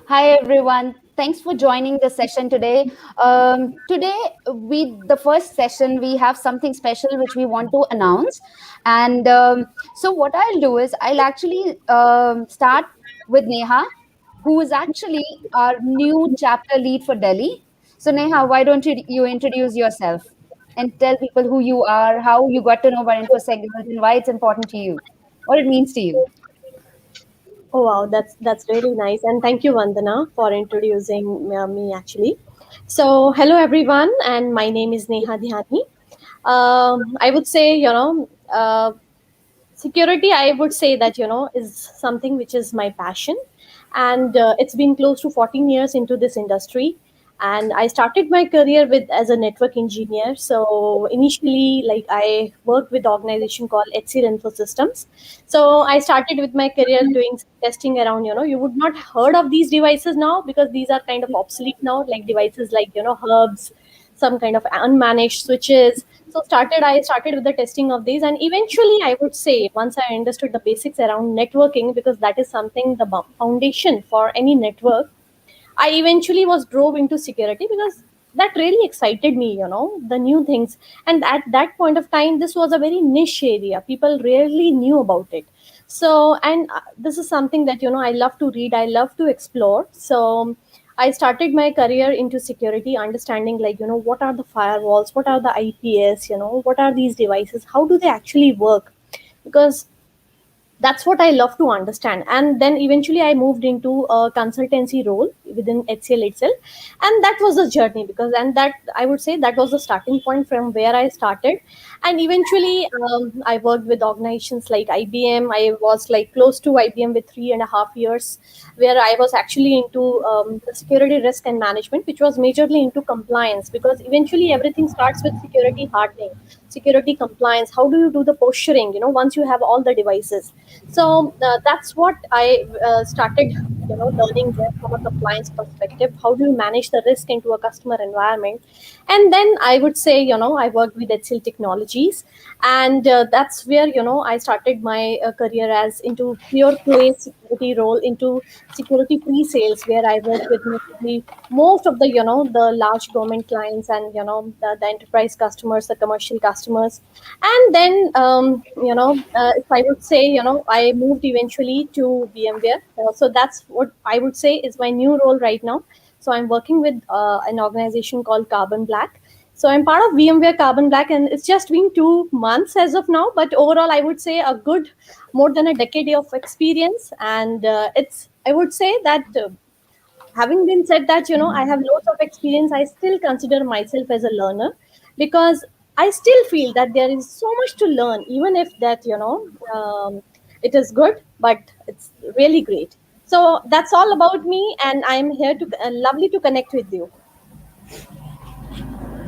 Hi everyone. Thanks for joining the session today. Today, the first session, we have something special which we want to announce. And so, what I'll do is I'll actually start with Neha, who is actually our new chapter lead for Delhi. So, Neha, why don't you introduce yourself and tell people who you are, how you got to know about InfoSec Girls, and why it's important to you, what it means to you. Oh wow, that's really nice, and thank you, Vandana, for introducing me. Actually, so hello everyone, and my name is Neha Dhyani. I would say, security. I would say that is something which is my passion, and it's been close to 14 years into this industry. And I started my career with as a network engineer. So initially, like I worked with organization called HCL Infosystems. So I started with my career doing testing around. You would not heard of these devices now because these are kind of obsolete now, like devices like hubs, some kind of unmanaged switches. So I started with the testing of these, and eventually I would say once I understood the basics around networking, because that is something the foundation for any network, I eventually was drove into security because that really excited me, the new things. And at that point of time, this was a very niche area. People rarely knew about it. So, and this is something that, I love to read, I love to explore. So, I started my career into security, understanding like, what are the firewalls, what are the IPS, what are these devices, how do they actually work? Because that's what I love to understand. And then eventually I moved into a consultancy role within HCL itself. And that was a journey, because, and that I would say that was the starting point from where I started. And eventually I worked with organizations like IBM. I was like close to IBM with 3.5 years, where I was actually into the security risk and management, which was majorly into compliance, because eventually everything starts with security hardening, security compliance. How do you do the posturing, once you have all the devices? So that's what I started, learning there from a compliance perspective. How do you manage the risk into a customer environment? And then I would say, I worked with HCL Technologies, and that's where I started my career as into pure play security role, into security pre-sales, where I work with most of the the large government clients, and the enterprise customers, the commercial customers. And then if I would say, I moved eventually to VMware. So that's what I would say is my new role right now. So I'm working with an organization called Carbon Black. So I'm part of VMware Carbon Black, and it's just been 2 months as of now. But overall, I would say a good more than a decade of experience. And it's I would say that having been said that, I have lots of experience, I still consider myself as a learner, because I still feel that there is so much to learn, even if that it is good, but it's really great. So that's all about me, and I'm here to lovely to connect with you.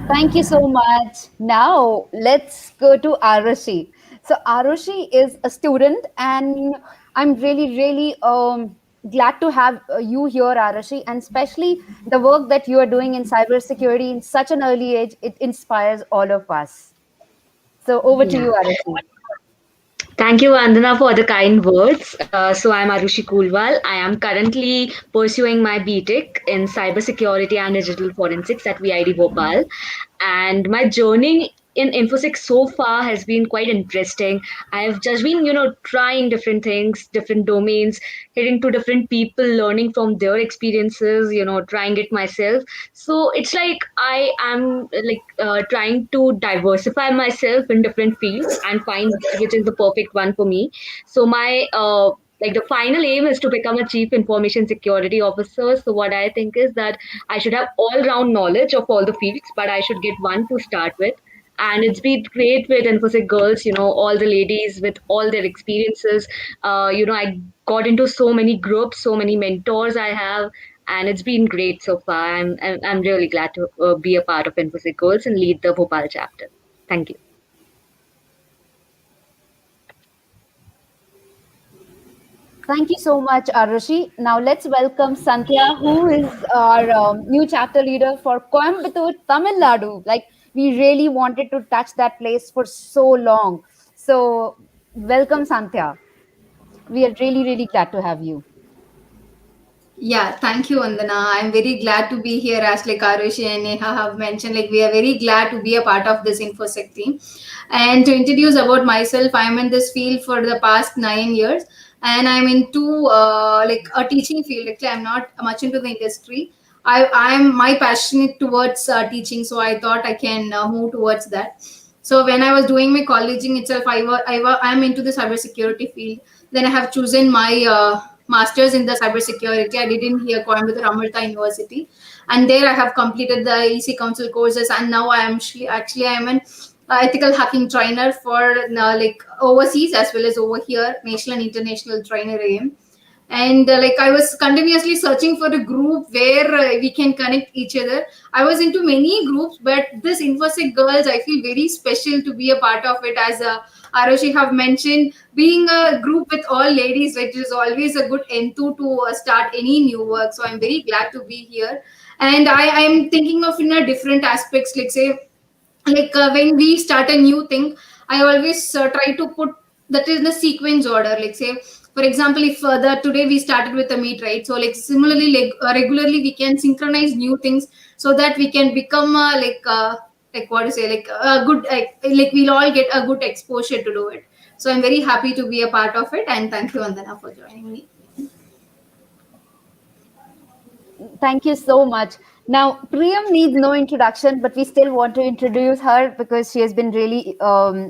Thank you so much. Now let's go to Arushi. So Arushi is a student, and I'm really glad to have you here, Arushi, and especially the work that you are doing in cybersecurity in such an early age. It inspires all of us. So over to Yeah. you, Arushi. Thank you, Vandana, for the kind words. So, I'm Arushi Kulwal. I am currently pursuing my BTech in cybersecurity and digital forensics at VID Bhopal. And my journey in InfoSec so far has been quite interesting. I've just been, trying different things, different domains, hitting to different people, learning from their experiences, trying it myself. So it's like I am like trying to diversify myself in different fields and find which is the perfect one for me. So my like the final aim is to become a chief information security officer. So what I think is that I should have all round knowledge of all the fields, but I should get one to start with. And it's been great with InfoSec girls, all the ladies with all their experiences. I got into so many groups, so many mentors I have, and it's been great so far. I'm really glad to be a part of InfoSec girls and lead the Bhopal chapter. Thank you. Thank you so much, Arushi. Now let's welcome Sandhya, who is our new chapter leader for Coimbatore, Tamil Nadu. Like, we really wanted to touch that place for so long. So, welcome, Sandhya. We are really glad to have you. Yeah, thank you, Vandana. I'm very glad to be here. As like Arushi and Neha have mentioned, like we are very glad to be a part of this InfoSec team. And to introduce about myself, I'm in this field for the past 9 years, and I'm into like a teaching field. Actually, I'm not much into the industry. I'm my passionate towards teaching, so I thought I can move towards that. So when I was doing my colleging itself, I'm into the cybersecurity field. Then I have chosen my master's in the cybersecurity. I did in here Coimbatore Amrita University, and there I have completed the EC Council courses. And now I am actually I am an ethical hacking trainer for like overseas as well as over here, national and international trainer I am. And like I was continuously searching for a group where we can connect each other. I was into many groups, but this infosec girls I feel very special to be a part of it. As Aroshi have mentioned, being a group with all ladies, it is always a good enthu to start any new work. So I'm very glad to be here. And I am thinking of in a different aspects, like say like when we start a new thing, I always try to put that in the sequence order. Like say for example, if the today we started with a meet, right? So like similarly, like regularly we can synchronize new things so that we can become like what to say, like a good like we'll all get a good exposure to do it. So I'm very happy to be a part of it, and thank you, Vandana, for joining me. Thank you so much. Now, Priyam needs no introduction, but we still want to introduce her because she has been really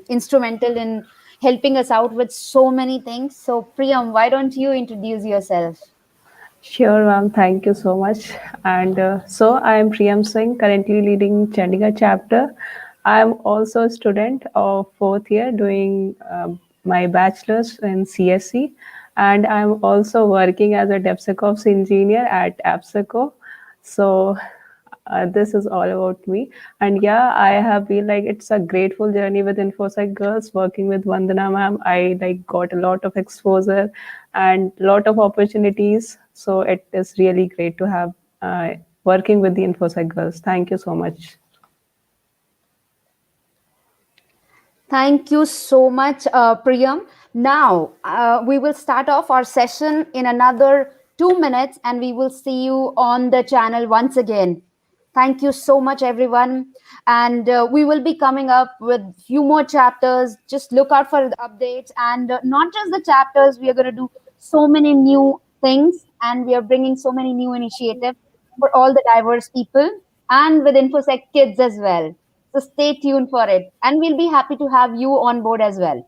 instrumental in helping us out with so many things. So, Priyam, why don't you introduce yourself? Sure, ma'am. Thank you so much. And so I am Priyam Singh, currently leading Chandigarh chapter. I am also a student of fourth year doing my bachelor's in CSC, and I'm also working as a DevSecOps engineer at AppSeco. So this is all about me. And yeah, I have been like, it's a grateful journey with InfoSec girls working with Vandana ma'am. I like got a lot of exposure and lot of opportunities. So it is really great to have working with the InfoSec girls. Thank you so much. Thank you so much, Priyam. Now, we will start off our session in another 2 minutes and we will see you on the channel once again. Thank you so much, everyone. And we will be coming up with few more chapters. Just look out for the updates. And not just the chapters, we are going to do so many new things and we are bringing so many new initiatives for all the diverse people and with InfoSec kids as well. So stay tuned for it. And we'll be happy to have you on board as well.